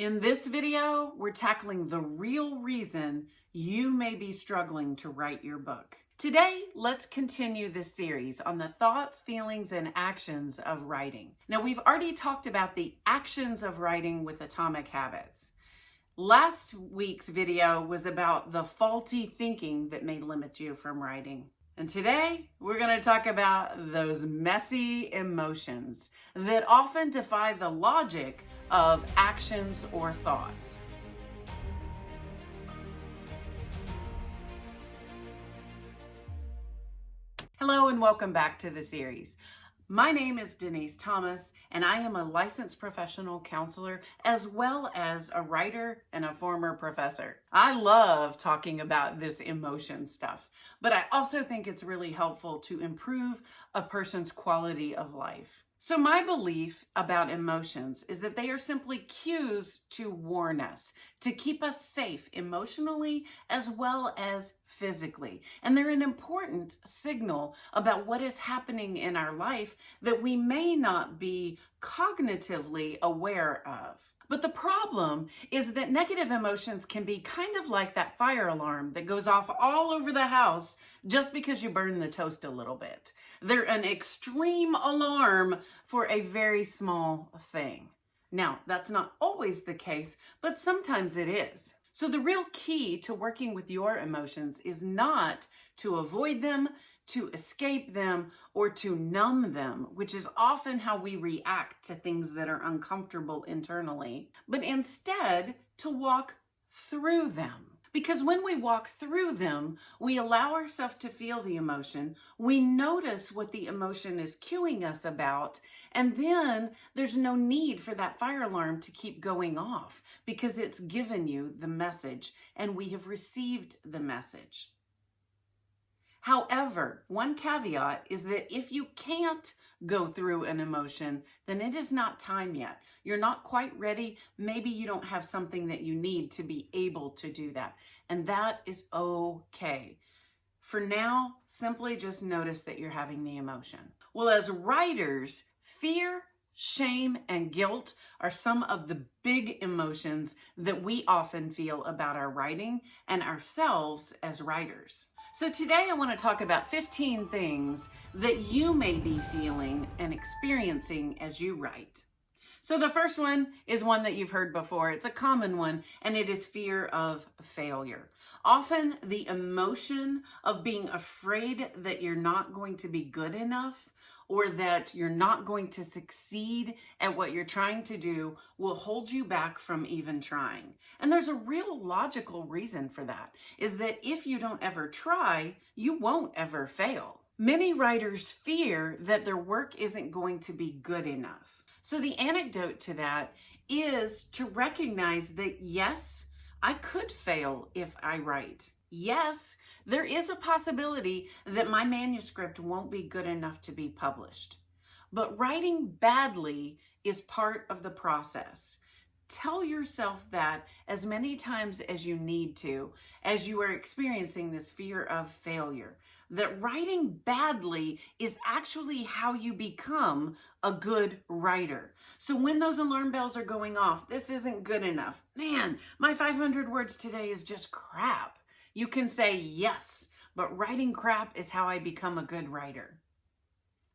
In this video, we're tackling the real reason you may be struggling to write your book. Today, let's continue this series on the thoughts, feelings, and actions of writing. Now, we've already talked about the actions of writing with atomic habits. Last week's video was about the faulty thinking that may limit you from writing. And today, we're going to talk about those messy emotions that often defy the logic of actions or thoughts. Hello and welcome back to the series. My name is Denis'Thomas, and I am a licensed professional counselor as well as a writer and a former professor. I love talking about this emotion stuff, but I also think it's really helpful to improve a person's quality of life. So my belief about emotions is that they are simply cues to warn us, to keep us safe emotionally as well as physically. And they're an important signal about what is happening in our life that we may not be cognitively aware of. But the problem is that negative emotions can be kind of like that fire alarm that goes off all over the house just because you burn the toast a little bit. They're an extreme alarm for a very small thing. Now, that's not always the case, but sometimes it is. So the real key to working with your emotions is not to avoid them, to escape them, or to numb them, which is often how we react to things that are uncomfortable internally, but instead to walk through them. Because when we walk through them, we allow ourselves to feel the emotion, we notice what the emotion is cueing us about, and then there's no need for that fire alarm to keep going off because it's given you the message and we have received the message. However, one caveat is that if you can't go through an emotion, then it is not time yet. You're not quite ready. Maybe you don't have something that you need to be able to do that. And that is okay. For now, simply just notice that you're having the emotion. Well, as writers, fear, shame, and guilt are some of the big emotions that we often feel about our writing and ourselves as writers. So today I want to talk about 15 things that you may be feeling and experiencing as you write. So the first one is one that you've heard before. It's a common one, and it is fear of failure. Often the emotion of being afraid that you're not going to be good enough or that you're not going to succeed at what you're trying to do will hold you back from even trying. And there's a real logical reason for that, is that if you don't ever try, you won't ever fail. Many writers fear that their work isn't going to be good enough. So the antidote to that is to recognize that yes, I could fail if I write. Yes, there is a possibility that my manuscript won't be good enough to be published. But writing badly is part of the process. Tell yourself that as many times as you need to, as you are experiencing this fear of failure. That writing badly is actually how you become a good writer. So when those alarm bells are going off, this isn't good enough. Man, my 500 words today is just crap. You can say yes, but writing crap is how I become a good writer.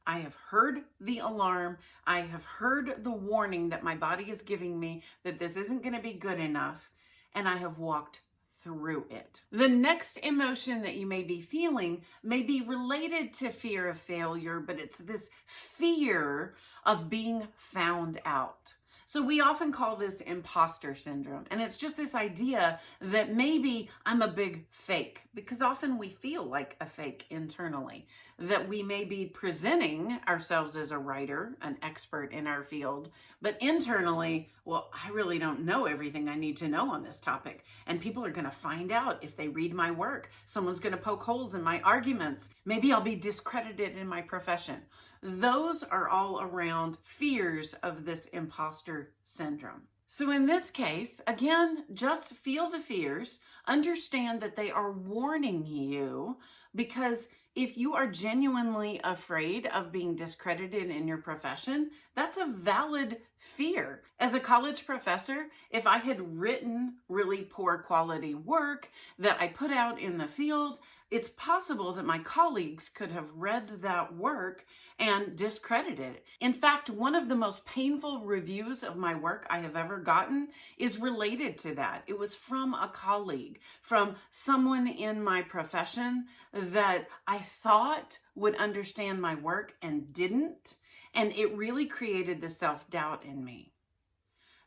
I have heard the alarm. I have heard the warning that my body is giving me that this isn't going to be good enough, and I have walked through it. The next emotion that you may be feeling may be related to fear of failure, but it's this fear of being found out. So we often call this impostor syndrome. And it's just this idea that maybe I'm a big fake, because often we feel like a fake internally, that we may be presenting ourselves as a writer, an expert in our field, but internally, well, I really don't know everything I need to know on this topic. And people are going to find out if they read my work. Someone's going to poke holes in my arguments. Maybe I'll be discredited in my profession. Those are all around fears of this imposter syndrome. So in this case, again, just feel the fears, understand that they are warning you, because if you are genuinely afraid of being discredited in your profession, that's a valid fear. As a college professor, if I had written really poor quality work that I put out in the field, it's possible that my colleagues could have read that work and discredited it. In fact, one of the most painful reviews of my work I have ever gotten is related to that. It was from a colleague, from someone in my profession that I thought would understand my work and didn't. And it really created the self-doubt in me.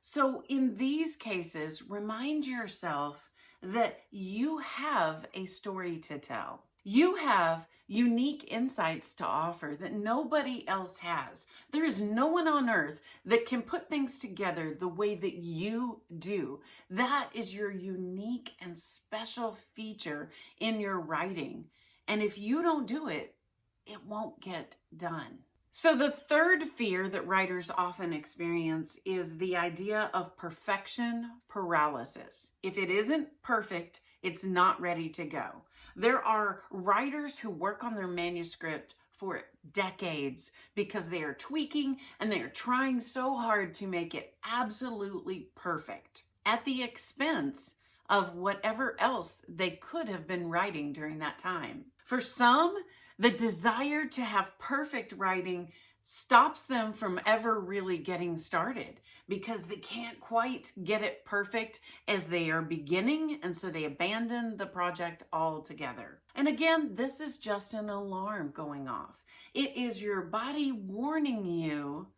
So in these cases, remind yourself that you have a story to tell. You have unique insights to offer that nobody else has. There is no one on earth that can put things together the way that you do. That is your unique and special feature in your writing. And if you don't do it, it won't get done. So the third fear that writers often experience is the idea of perfection paralysis. If it isn't perfect, it's not ready to go. There are writers who work on their manuscript for decades because they are tweaking and they are trying so hard to make it absolutely perfect at the expense of whatever else they could have been writing during that time. For some, the desire to have perfect writing stops them from ever really getting started because they can't quite get it perfect as they are beginning, and so they abandon the project altogether. And again, this is just an alarm going off. It is your body warning you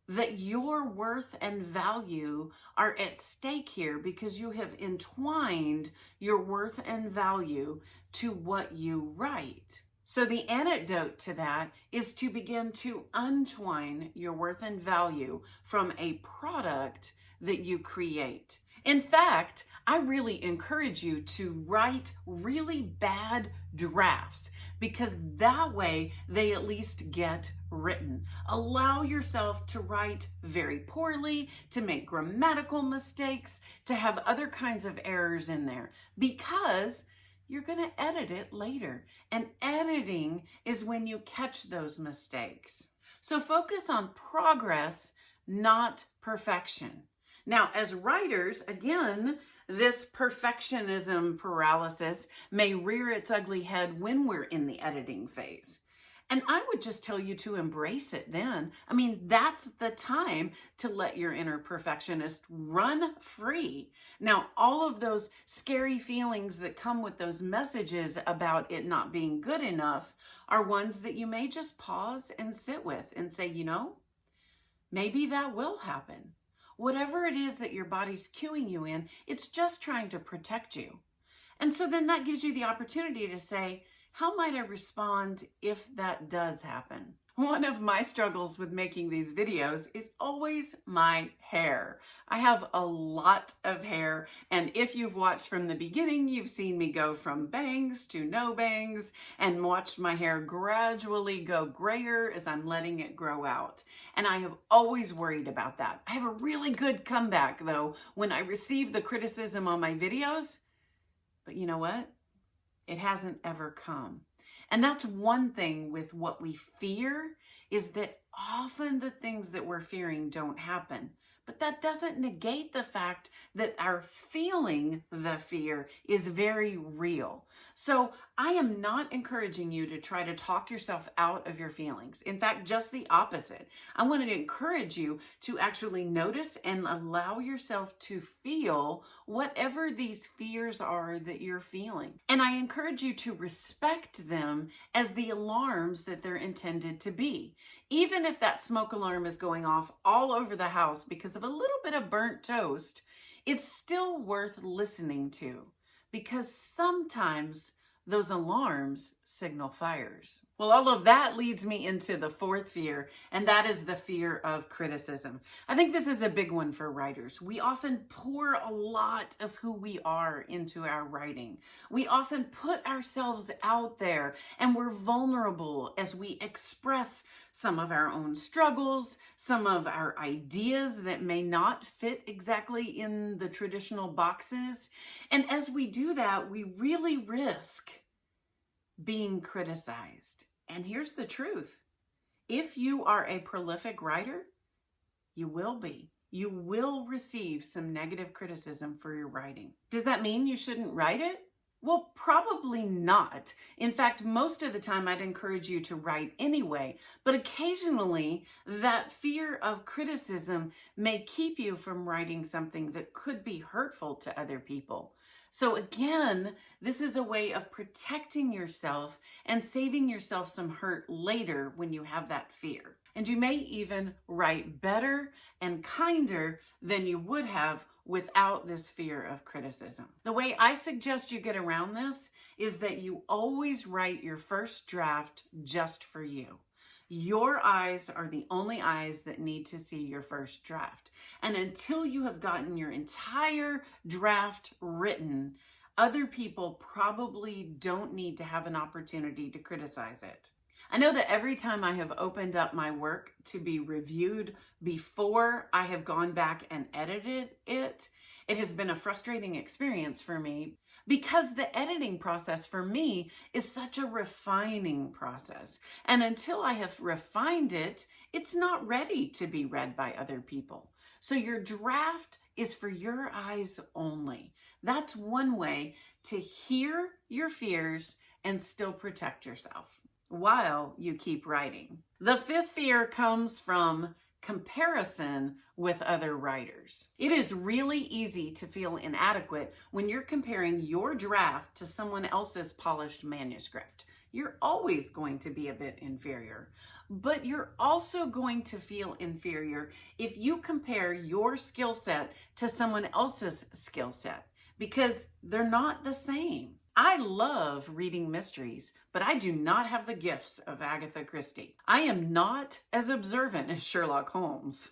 that your worth and value are at stake here because you have entwined your worth and value to what you write. So the antidote to that is to begin to untwine your worth and value from a product that you create. In fact, I really encourage you to write really bad drafts because that way they at least get written. Allow yourself to write very poorly, to make grammatical mistakes, to have other kinds of errors in there because you're going to edit it later. And editing is when you catch those mistakes. So focus on progress, not perfection. Now, as writers, again, this perfectionism paralysis may rear its ugly head when we're in the editing phase. And I would just tell you to embrace it then. I mean, that's the time to let your inner perfectionist run free. Now, all of those scary feelings that come with those messages about it not being good enough are ones that you may just pause and sit with and say, you know, maybe that will happen. Whatever it is that your body's cueing you in, it's just trying to protect you. And so then that gives you the opportunity to say, how might I respond if that does happen? One of my struggles with making these videos is always my hair. I have a lot of hair, and if you've watched from the beginning, you've seen me go from bangs to no bangs and watched my hair gradually go grayer as I'm letting it grow out. And I have always worried about that. I have a really good comeback, though, when I receive the criticism on my videos. But you know what? It hasn't ever come. And that's one thing with what we fear is that often the things that we're fearing don't happen. But that doesn't negate the fact that our feeling the fear is very real. So I am not encouraging you to try to talk yourself out of your feelings. In fact, just the opposite. I want to encourage you to actually notice and allow yourself to feel whatever these fears are that you're feeling. And I encourage you to respect them as the alarms that they're intended to be. Even if that smoke alarm is going off all over the house because of a little bit of burnt toast, it's still worth listening to because sometimes those alarms signal fires. Well, all of that leads me into the fourth fear, and that is the fear of criticism. I think this is a big one for writers. We often pour a lot of who we are into our writing. We often put ourselves out there, and we're vulnerable as we express some of our own struggles, some of our ideas that may not fit exactly in the traditional boxes. And as we do that, we really risk being criticized. And here's the truth. If you are a prolific writer, you will be. You will receive some negative criticism for your writing. Does that mean you shouldn't write it? Well, probably not. In fact, most of the time I'd encourage you to write anyway, but occasionally that fear of criticism may keep you from writing something that could be hurtful to other people. So again, this is a way of protecting yourself and saving yourself some hurt later when you have that fear. And you may even write better and kinder than you would have without this fear of criticism. The way I suggest you get around this is that you always write your first draft just for you. Your eyes are the only eyes that need to see your first draft. And until you have gotten your entire draft written, other people probably don't need to have an opportunity to criticize it. I know that every time I have opened up my work to be reviewed before I have gone back and edited it, it has been a frustrating experience for me because the editing process for me is such a refining process. And until I have refined it, it's not ready to be read by other people. So your draft is for your eyes only. That's one way to hear your fears and still protect yourself while you keep writing. The fifth fear comes from comparison with other writers. It is really easy to feel inadequate when you're comparing your draft to someone else's polished manuscript. You're always going to be a bit inferior, but you're also going to feel inferior if you compare your skill set to someone else's skill set because they're not the same. I love reading mysteries, but I do not have the gifts of Agatha Christie. I am not as observant as Sherlock Holmes.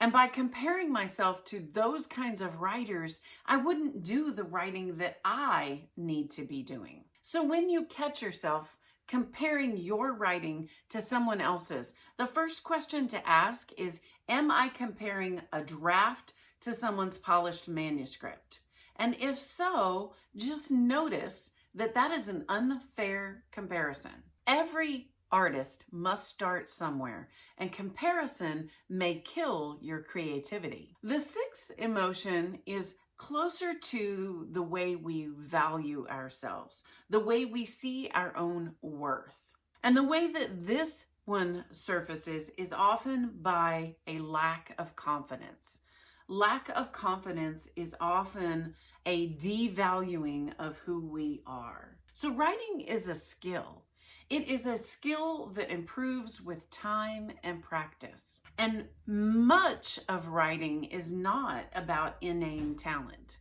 And by comparing myself to those kinds of writers, I wouldn't do the writing that I need to be doing. So when you catch yourself comparing your writing to someone else's, the first question to ask is, am I comparing a draft to someone's polished manuscript? And if so, just notice that that is an unfair comparison. Every artist must start somewhere, and comparison may kill your creativity. The sixth emotion is closer to the way we value ourselves, the way we see our own worth. And the way that this one surfaces is often by a lack of confidence. Lack of confidence is often a devaluing of who we are. So writing is a skill. It is a skill that improves with time and practice. And much of writing is not about innate talent.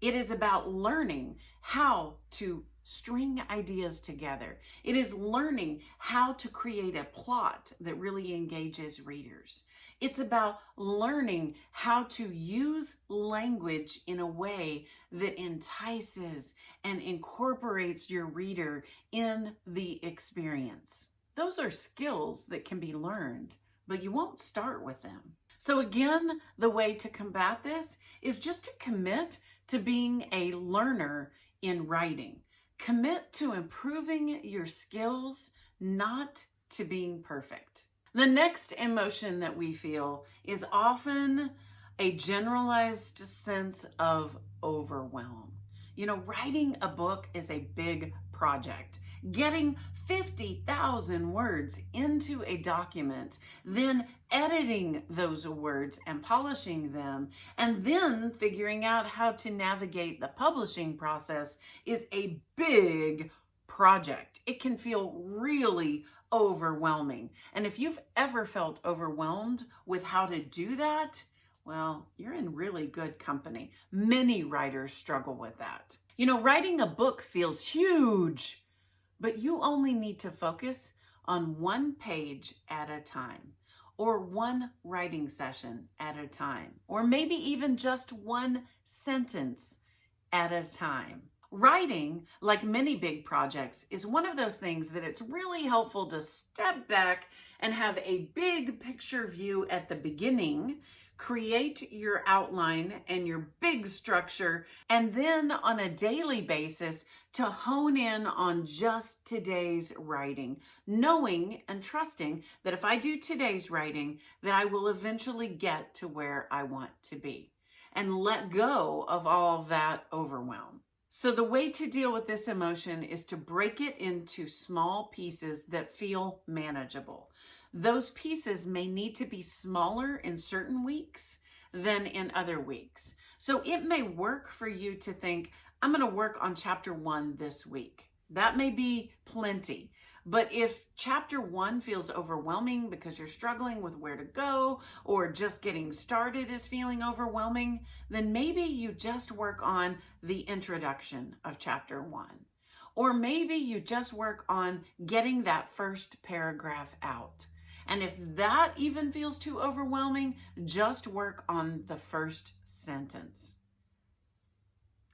It is about learning how to string ideas together. It is learning how to create a plot that really engages readers. It's about learning how to use language in a way that entices and incorporates your reader in the experience. Those are skills that can be learned, but you won't start with them. So again, the way to combat this is just to commit to being a learner in writing. Commit to improving your skills, not to being perfect. The next emotion that we feel is often a generalized sense of overwhelm. You know, writing a book is a big project. Getting 50,000 words into a document, then editing those words and polishing them, and then figuring out how to navigate the publishing process is a big project. It can feel really overwhelming. And if you've ever felt overwhelmed with how to do that, well, you're in really good company. Many writers struggle with that. You know, writing a book feels huge, but you only need to focus on one page at a time, or one writing session at a time, or maybe even just one sentence at a time. Writing, like many big projects, is one of those things that it's really helpful to step back and have a big picture view at the beginning Create your outline and your big structure, and then on a daily basis to hone in on just today's writing, knowing and trusting that if I do today's writing, that I will eventually get to where I want to be, and let go of all that overwhelm. So the way to deal with this emotion is to break it into small pieces that feel manageable. Those pieces may need to be smaller in certain weeks than in other weeks. So it may work for you to think, I'm going to work on chapter 1 this week. That may be plenty. But if chapter 1 feels overwhelming because you're struggling with where to go, or just getting started is feeling overwhelming, then maybe you just work on the introduction of chapter 1. Or maybe you just work on getting that first paragraph out. And if that even feels too overwhelming, just work on the first sentence.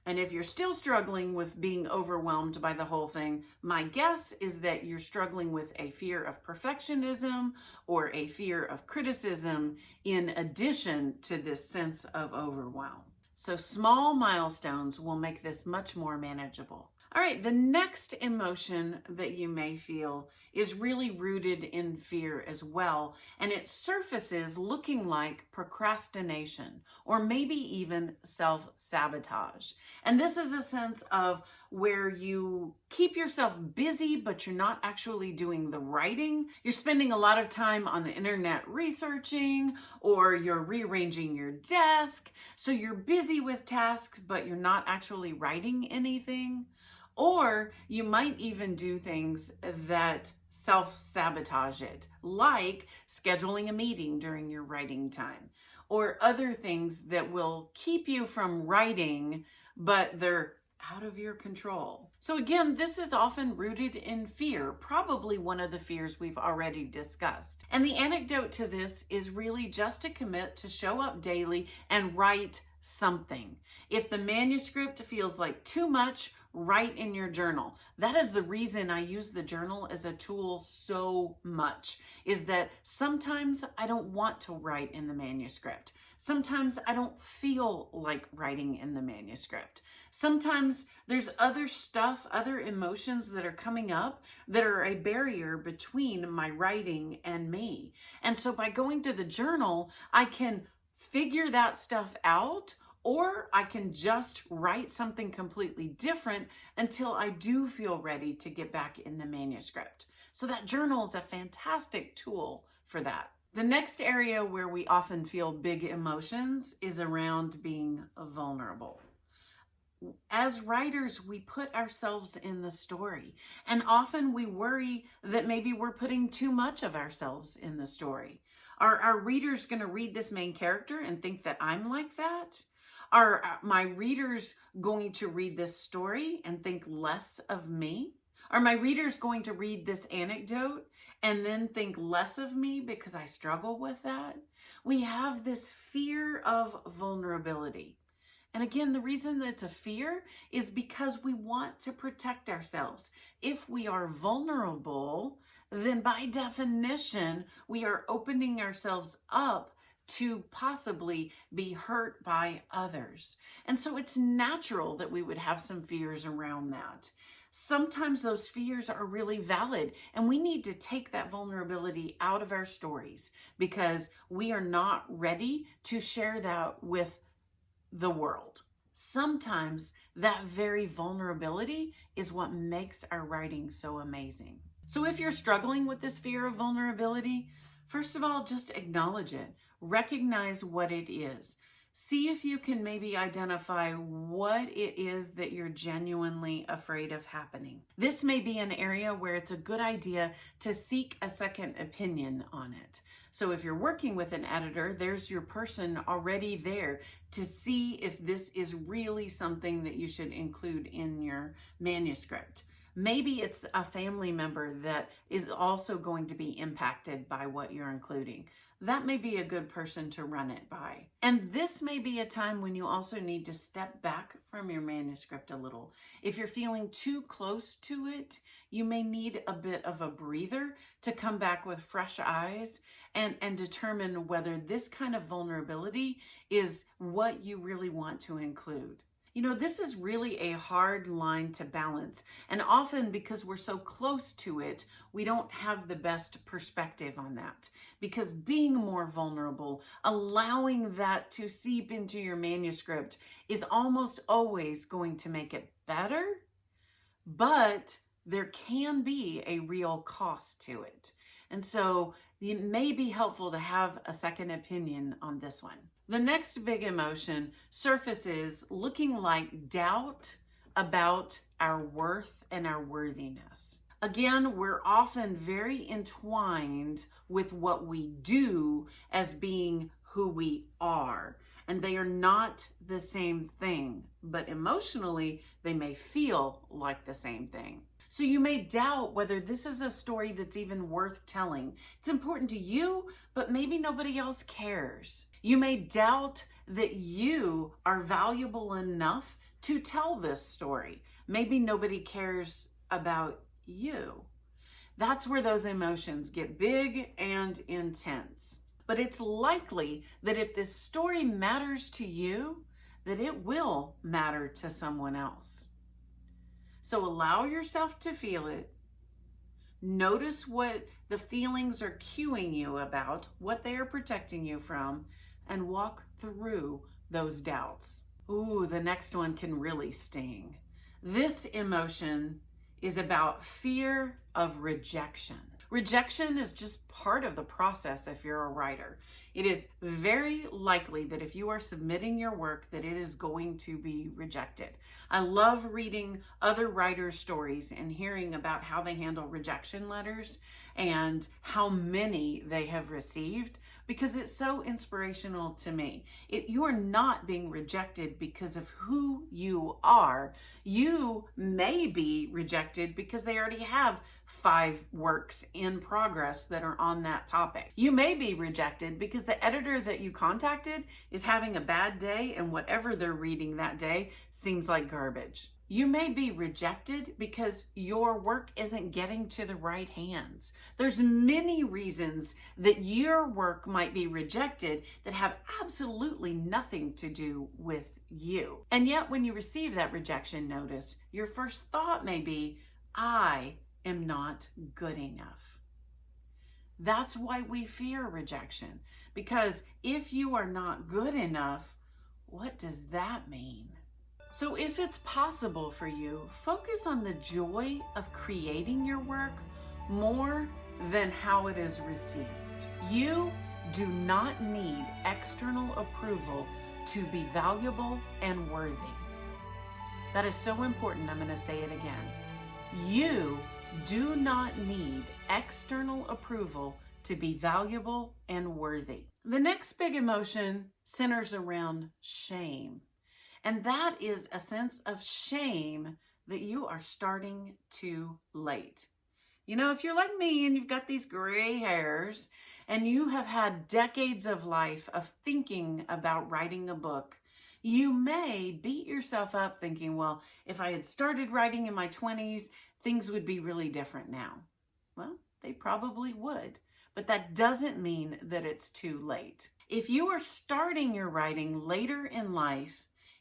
And if you're still struggling with being overwhelmed by the whole thing, my guess is that you're struggling with a fear of perfectionism or a fear of criticism in addition to this sense of overwhelm. So small milestones will make this much more manageable. All right, the next emotion that you may feel is really rooted in fear as well, and it surfaces looking like procrastination or maybe even self-sabotage. And this is a sense of where you keep yourself busy, but you're not actually doing the writing. You're spending a lot of time on the internet researching, or you're rearranging your desk. So you're busy with tasks, but you're not actually writing anything. Or you might even do things that self-sabotage it, like scheduling a meeting during your writing time, or other things that will keep you from writing, but they're out of your control. So again, this is often rooted in fear, probably one of the fears we've already discussed. And the antidote to this is really just to commit to show up daily and write something. If the manuscript feels like too much, write in your journal. That is the reason I use the journal as a tool so much, is that sometimes I don't want to write in the manuscript. Sometimes I don't feel like writing in the manuscript. Sometimes there's other stuff, other emotions that are coming up that are a barrier between my writing and me. And so by going to the journal, I can figure that stuff out, or I can just write something completely different until I do feel ready to get back in the manuscript. So that journal is a fantastic tool for that. The next area where we often feel big emotions is around being vulnerable. As writers, we put ourselves in the story, and often we worry that maybe we're putting too much of ourselves in the story. Are our readers going to read this main character and think that I'm like that? Are my readers going to read this story and think less of me? Are my readers going to read this anecdote and then think less of me because I struggle with that? We have this fear of vulnerability. And again, the reason that it's a fear is because we want to protect ourselves. If we are vulnerable, then by definition, we are opening ourselves up to possibly be hurt by others. And so it's natural that we would have some fears around that. Sometimes those fears are really valid, and we need to take that vulnerability out of our stories because we are not ready to share that with the world. Sometimes that very vulnerability is what makes our writing so amazing. So if you're struggling with this fear of vulnerability, first of all, just acknowledge it. Recognize what it is. See if you can maybe identify what it is that you're genuinely afraid of happening. This may be an area where it's a good idea to seek a second opinion on it. So if you're working with an editor, there's your person already there to see if this is really something that you should include in your manuscript. Maybe it's a family member that is also going to be impacted by what you're including. That may be a good person to run it by. And this may be a time when you also need to step back from your manuscript a little. If you're feeling too close to it, you may need a bit of a breather to come back with fresh eyes and determine whether this kind of vulnerability is what you really want to include. You know, this is really a hard line to balance, and often because we're so close to it, we don't have the best perspective on that. Because being more vulnerable, allowing that to seep into your manuscript is almost always going to make it better, but there can be a real cost to it. And so it may be helpful to have a second opinion on this one. The next big emotion surfaces looking like doubt about our worth and our worthiness. Again, we're often very entwined with what we do as being who we are, and they are not the same thing, but emotionally, they may feel like the same thing. So you may doubt whether this is a story that's even worth telling. It's important to you, but maybe nobody else cares. You may doubt that you are valuable enough to tell this story. Maybe nobody cares about you. That's where those emotions get big and intense. But it's likely that if this story matters to you, that it will matter to someone else. So allow yourself to feel it. Notice what the feelings are cueing you about, what they are protecting you from, and walk through those doubts. Ooh, the next one can really sting. This emotion is about fear of rejection. Rejection is just part of the process if you're a writer. It is very likely that if you are submitting your work, that it is going to be rejected. I love reading other writers' stories and hearing about how they handle rejection letters and how many they have received, because it's so inspirational to me. You are not being rejected because of who you are. You may be rejected because they already have 5 works in progress that are on that topic. You may be rejected because the editor that you contacted is having a bad day and whatever they're reading that day seems like garbage. You may be rejected because your work isn't getting to the right hands. There's many reasons that your work might be rejected that have absolutely nothing to do with you. And yet when you receive that rejection notice, your first thought may be, I am not good enough. That's why we fear rejection, because if you are not good enough, what does that mean? So if it's possible for you, focus on the joy of creating your work more than how it is received. You do not need external approval to be valuable and worthy. That is so important. I'm going to say it again. You do not need external approval to be valuable and worthy. The next big emotion centers around shame. And that is a sense of shame that you are starting too late. You know, if you're like me and you've got these gray hairs and you have had decades of life of thinking about writing a book, you may beat yourself up thinking, well, if I had started writing in my 20s, things would be really different now. Well, they probably would, but that doesn't mean that it's too late. If you are starting your writing later in life,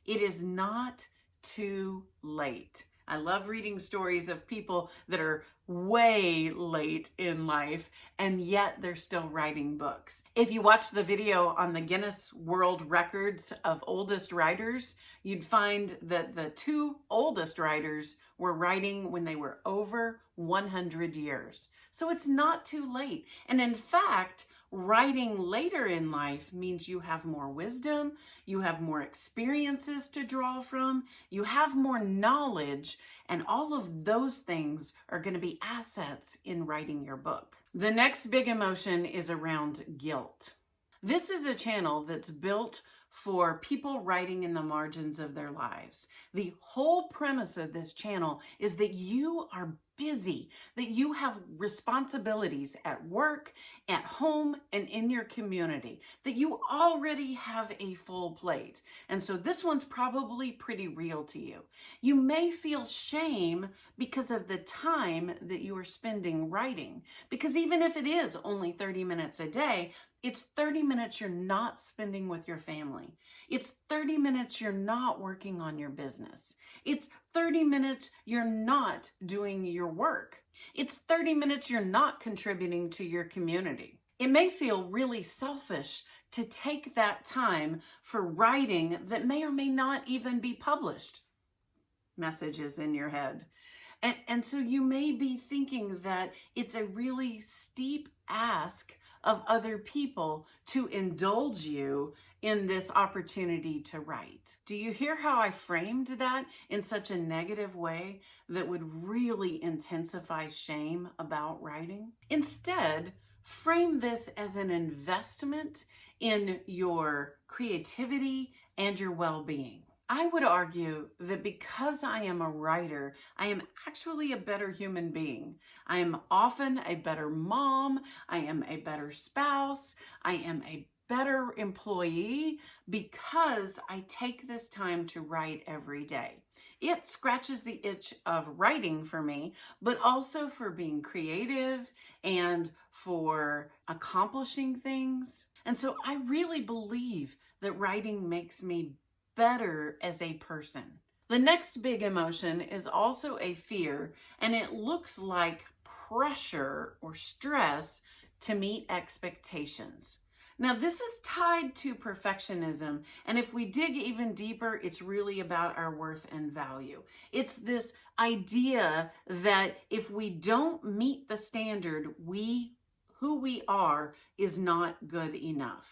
it is not too late. I love reading stories of people that are way late in life and yet they're still writing books. If you watch the video on the Guinness World Records of oldest writers, you'd find that the 2 oldest writers were writing when they were over 100 years. So it's not too late. And in fact, writing later in life means you have more wisdom, you have more experiences to draw from, you have more knowledge, and all of those things are going to be assets in writing your book. The next big emotion is around guilt. This is a channel that's built for people writing in the margins of their lives. The whole premise of this channel is that you are busy, that you have responsibilities at work, at home, and in your community, that you already have a full plate. And so this one's probably pretty real to you. You may feel shame because of the time that you are spending writing, because even if it is only 30 minutes a day, it's 30 minutes you're not spending with your family. It's 30 minutes you're not working on your business. It's 30 minutes you're not doing your work. It's 30 minutes you're not contributing to your community. It may feel really selfish to take that time for writing that may or may not even be published. Messages in your head. And so you may be thinking that it's a really steep ask of other people to indulge you in this opportunity to write. Do you hear how I framed that in such a negative way that would really intensify shame about writing? Instead, frame this as an investment in your creativity and your well-being. I would argue that because I am a writer, I am actually a better human being. I am often a better mom. I am a better spouse. I am a better employee because I take this time to write every day. It scratches the itch of writing for me, but also for being creative and for accomplishing things. And so I really believe that writing makes me better as a person. The next big emotion is also a fear, and it looks like pressure or stress to meet expectations. Now, this is tied to perfectionism, and if we dig even deeper, it's really about our worth and value. It's this idea that if we don't meet the standard, who we are is not good enough.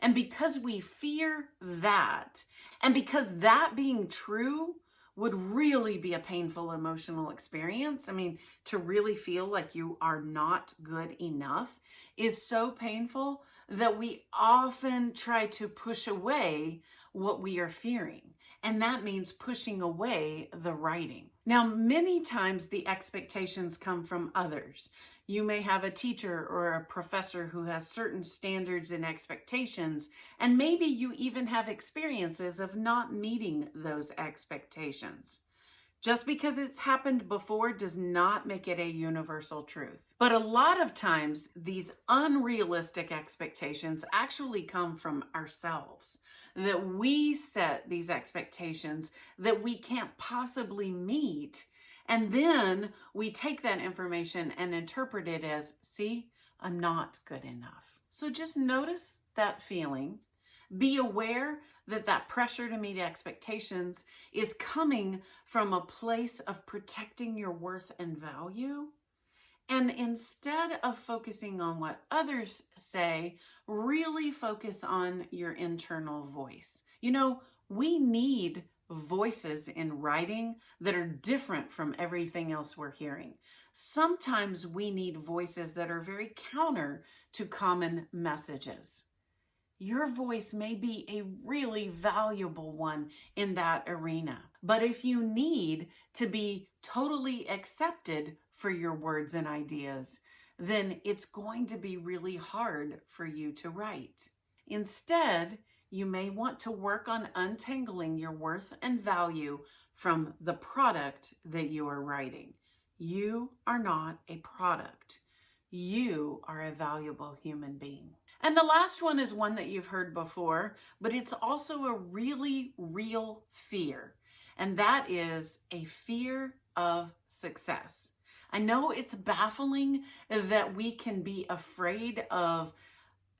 And because we fear that, and because that being true would really be a painful emotional experience, I mean, to really feel like you are not good enough is so painful that we often try to push away what we are fearing. And that means pushing away the writing. Now, many times the expectations come from others. You may have a teacher or a professor who has certain standards and expectations, and maybe you even have experiences of not meeting those expectations. Just because it's happened before does not make it a universal truth. But a lot of times, these unrealistic expectations actually come from ourselves. That we set these expectations that we can't possibly meet. And then we take that information and interpret it as, see, I'm not good enough. So just notice that feeling. Be aware that that pressure to meet expectations is coming from a place of protecting your worth and value. And instead of focusing on what others say, really focus on your internal voice. You know, we need voices in writing that are different from everything else we're hearing. Sometimes we need voices that are very counter to common messages. Your voice may be a really valuable one in that arena. But if you need to be totally accepted for your words and ideas, then it's going to be really hard for you to write. Instead, you may want to work on untangling your worth and value from the product that you are writing. You are not a product. You are a valuable human being. And the last one is one that you've heard before, but it's also a really real fear. And that is a fear of success. I know it's baffling that we can be afraid of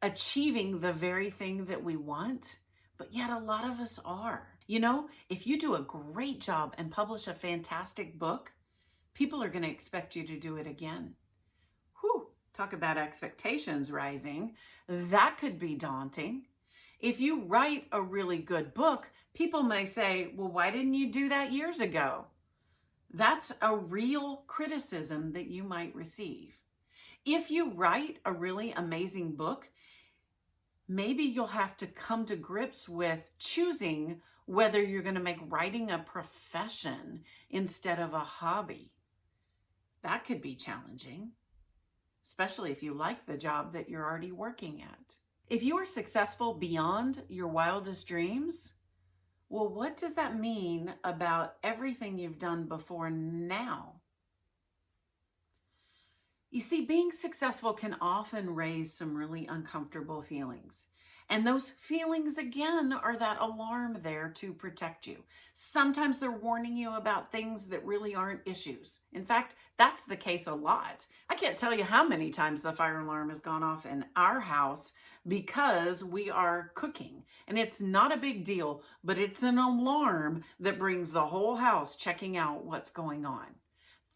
achieving the very thing that we want, but yet a lot of us are. You know, if you do a great job and publish a fantastic book, people are going to expect you to do it again. Whew, talk about expectations rising. That could be daunting. If you write a really good book, people may say, well, why didn't you do that years ago? That's a real criticism that you might receive. If you write a really amazing book, Maybe you'll have to come to grips with choosing whether you're going to make writing a profession instead of a hobby. That could be challenging, especially if you like the job that you're already working at. If you are successful beyond your wildest dreams, well, what does that mean about everything you've done before now? You see, being successful can often raise some really uncomfortable feelings. And those feelings, again, are that alarm there to protect you. Sometimes they're warning you about things that really aren't issues. In fact, that's the case a lot. I can't tell you how many times the fire alarm has gone off in our house because we are cooking. And it's not a big deal, but it's an alarm that brings the whole house checking out what's going on.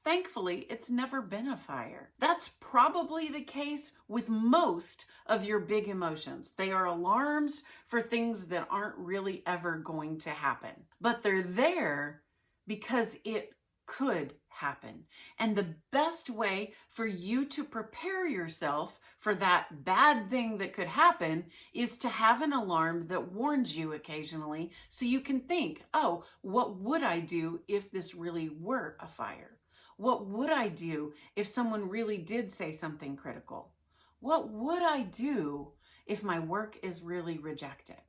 Thankfully, it's never been a fire. That's probably the case with most of your big emotions. They are alarms for things that aren't really ever going to happen. But they're there because it could happen. And the best way for you to prepare yourself for that bad thing that could happen is to have an alarm that warns you occasionally so you can think, oh, what would I do if this really were a fire? What would I do if someone really did say something critical? What would I do if my work is really rejected?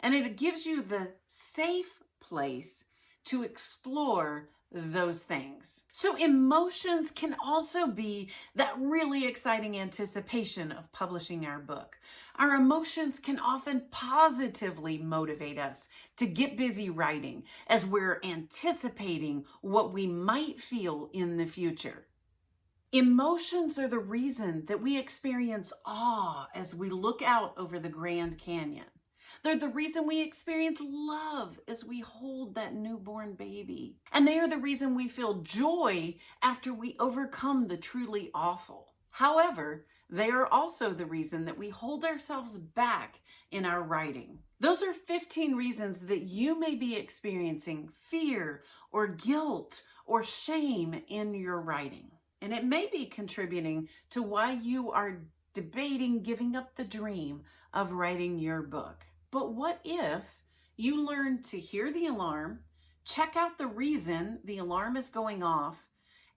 And it gives you the safe place to explore those things. So emotions can also be that really exciting anticipation of publishing our book. Our emotions can often positively motivate us to get busy writing as we're anticipating what we might feel in the future. Emotions are the reason that we experience awe as we look out over the Grand Canyon. They're the reason we experience love as we hold that newborn baby. And they are the reason we feel joy after we overcome the truly awful. However, they are also the reason that we hold ourselves back in our writing. Those are 15 reasons that you may be experiencing fear or guilt or shame in your writing. And it may be contributing to why you are debating giving up the dream of writing your book. But what if you learn to hear the alarm, check out the reason the alarm is going off,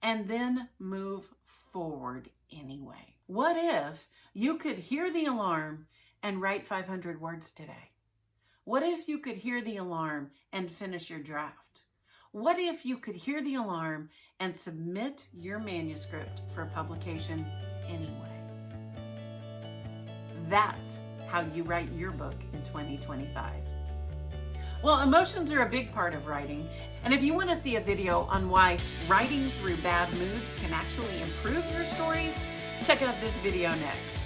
and then move forward anyway? What if you could hear the alarm and write 500 words today? What if you could hear the alarm and finish your draft? What if you could hear the alarm and submit your manuscript for publication anyway? That's how you write your book in 2025. Well, emotions are a big part of writing, and if you want to see a video on why writing through bad moods can actually improve your stories, check out this video next.